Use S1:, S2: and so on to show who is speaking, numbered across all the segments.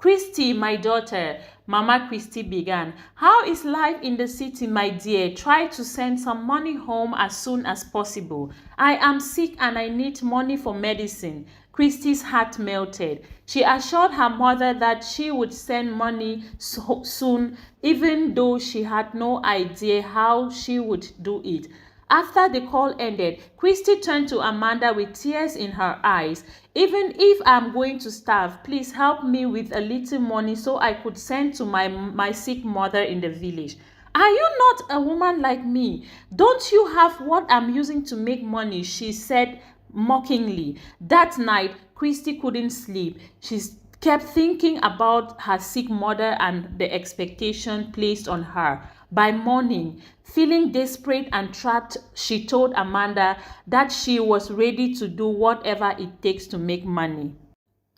S1: Christy, my daughter, Mama Christy began. How is life in the city, my dear? Try to send some money home as soon as possible. I am sick and I need money for medicine. Christy's heart melted. She assured her mother that she would send money soon, even though she had no idea how she would do it. After the call ended, Christy turned to Amanda with tears in her eyes. Even if I'm going to starve, please help me with a little money so I could send to my sick mother in the village. Are you not a woman like me? Don't you have what I'm using to make money? She said mockingly. That night, Christy couldn't sleep. She kept thinking about her sick mother and the expectation placed on her. By morning, feeling desperate and trapped, she told Amanda that she was ready to do whatever it takes to make money.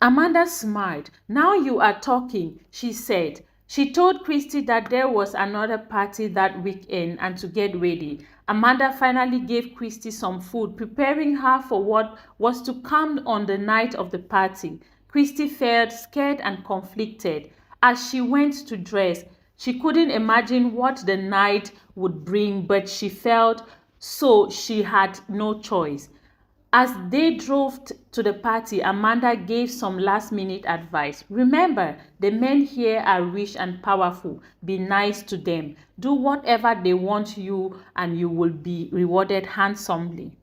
S1: Amanda smiled. Now you are talking, she said. She told Christy that there was another party that weekend and to get ready. Amanda finally gave Christy some food, preparing her for what was to come on the night of the party. Christy felt scared and conflicted. As she went to dress, she couldn't imagine what the night would bring, but she felt so she had no choice. As they drove to the party, Amanda gave some last-minute advice. Remember, the men here are rich and powerful. Be nice to them. Do whatever they want you and you will be rewarded handsomely.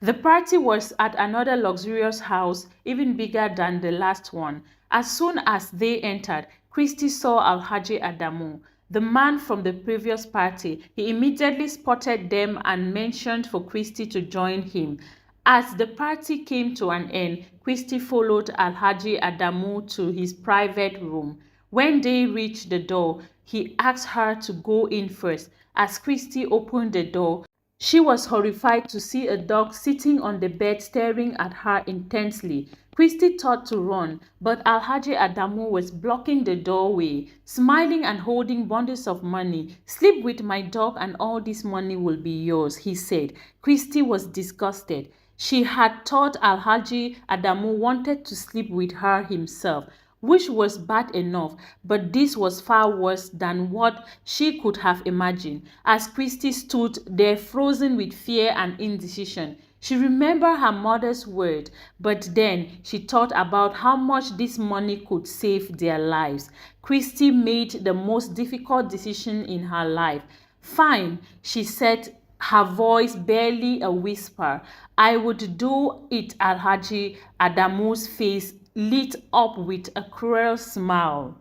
S1: The party was at another luxurious house, even bigger than the last one. As soon as they entered, Christy saw Alhaji Adamu, the man from the previous party. He immediately spotted them and motioned for Christy to join him. As the party came to an end, Christy followed Alhaji Adamu to his private room. When they reached the door, he asked her to go in first. As Christy opened the door, she was horrified to see a dog sitting on the bed staring at her intensely. Christy thought to run, but Alhaji Adamu was blocking the doorway, smiling and holding bundles of money. Sleep with my dog and all this money will be yours, he said. Christy was disgusted. She had thought Alhaji Adamu wanted to sleep with her himself, which was bad enough, but this was far worse than what she could have imagined. As Christy stood there frozen with fear and indecision, she remembered her mother's word, but then she thought about how much this money could save their lives. Christy made the most difficult decision in her life. Fine, she said, her voice barely a whisper. I would do it. Alhaji Adamu's face lit up with a cruel smile.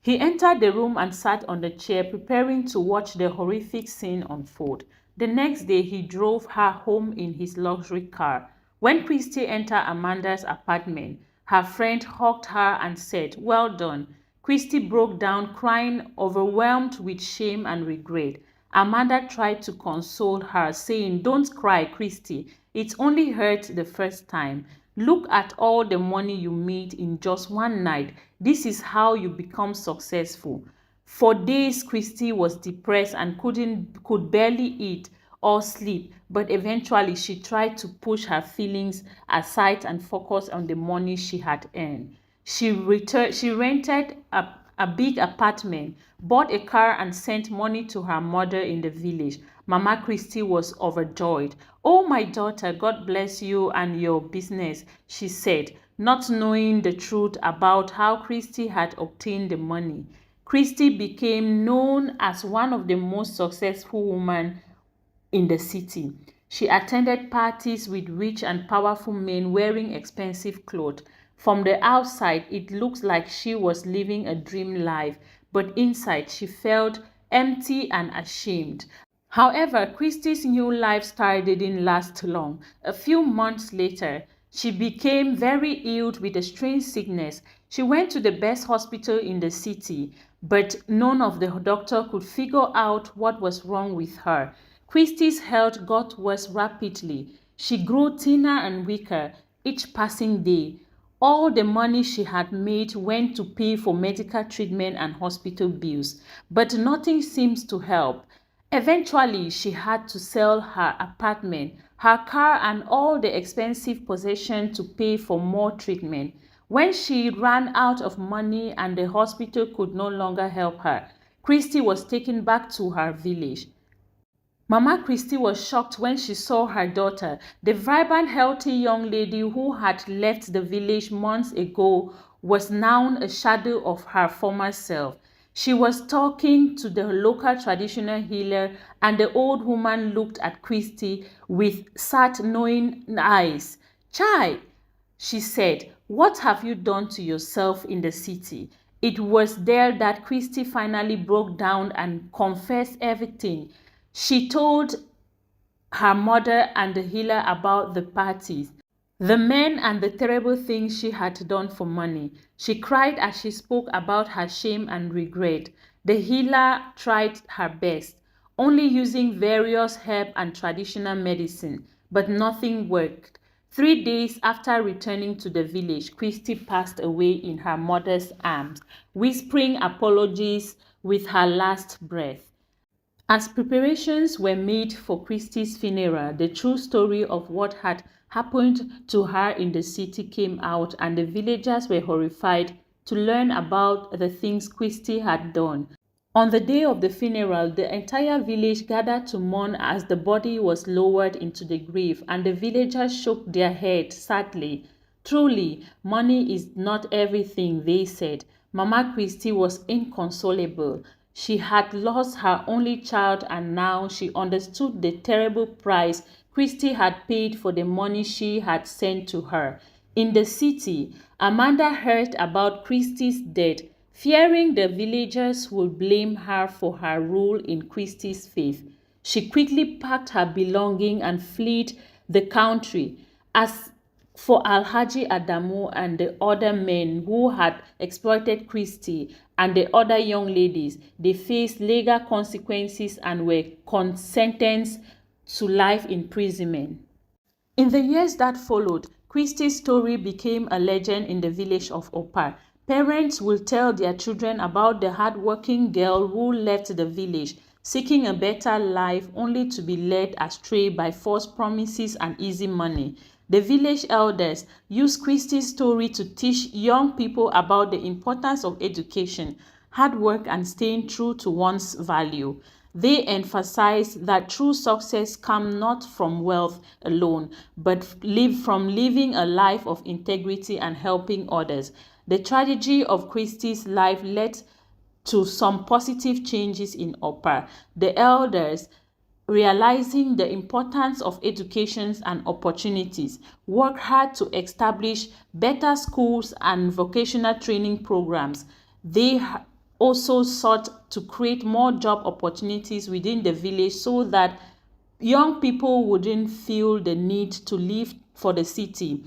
S1: He entered the room and sat on the chair, preparing to watch the horrific scene unfold. The next day, he drove her home in his luxury car. When Christy entered Amanda's apartment, her friend hugged her and said, "Well done." Christy broke down, crying, overwhelmed with shame and regret. Amanda tried to console her, saying, "Don't cry, Christy. It only hurt the first time. Look at all the money you made in just one night. This is how you become successful." For days, Christy was depressed and could barely eat or sleep, but eventually she tried to push her feelings aside and focus on the money she had earned. She rented a big apartment, bought a car and sent money to her mother in the village. Mama Christy was overjoyed. "Oh, my daughter, God bless you and your business," she said, not knowing the truth about how Christy had obtained the money. Christy became known as one of the most successful women in the city. She attended parties with rich and powerful men wearing expensive clothes. From the outside, it looked like she was living a dream life, but inside she felt empty and ashamed. However, Christy's new lifestyle didn't last long. A few months later, she became very ill with a strange sickness. She went to the best hospital in the city, but none of the doctors could figure out what was wrong with her. Christy's health got worse rapidly. She grew thinner and weaker each passing day. All the money she had made went to pay for medical treatment and hospital bills, but nothing seems to help. Eventually, she had to sell her apartment, her car, and all the expensive possessions to pay for more treatment. When she ran out of money and the hospital could no longer help her, Christy was taken back to her village. Mama Christy was shocked when she saw her daughter, the vibrant, healthy young lady who had left the village months ago was now a shadow of her former self. She was talking to the local traditional healer, and the old woman looked at Christy with sad, knowing eyes. "Child," she said, "what have you done to yourself in the city?" It was there that Christy finally broke down and confessed everything. She told her mother and the healer about the parties, the men, and the terrible things she had done for money. She cried as she spoke about her shame and regret. The healer tried her best, only using various herbs and traditional medicine, but nothing worked. 3 days after returning to the village, Christy passed away in her mother's arms, whispering apologies with her last breath. As preparations were made for Christy's funeral, the true story of what had happened to her in the city came out, and the villagers were horrified to learn about the things Christy had done. On the day of the funeral, the entire village gathered to mourn as the body was lowered into the grave, and the villagers shook their heads sadly. "Truly, money is not everything," they said. Mama Christy was inconsolable. She had lost her only child, and now she understood the terrible price Christy had paid for the money she had sent to her. In the city, Amanda heard about Christy's death. Fearing the villagers would blame her for her role in Christy's faith, she quickly packed her belongings and fled the country. As for Alhaji Adamu and the other men who had exploited Christy and the other young ladies, they faced legal consequences and were sentenced to life imprisonment. In the years that followed, Christy's story became a legend in the village of Opar. Parents will tell their children about the hardworking girl who left the village, seeking a better life, only to be led astray by false promises and easy money. The village elders use Christy's story to teach young people about the importance of education, hard work, and staying true to one's value. They emphasize that true success comes not from wealth alone, but from living a life of integrity and helping others. The tragedy of Christy's life led to some positive changes in Opar. The elders, realizing the importance of education and opportunities, worked hard to establish better schools and vocational training programs. They also sought to create more job opportunities within the village so that young people wouldn't feel the need to leave for the city.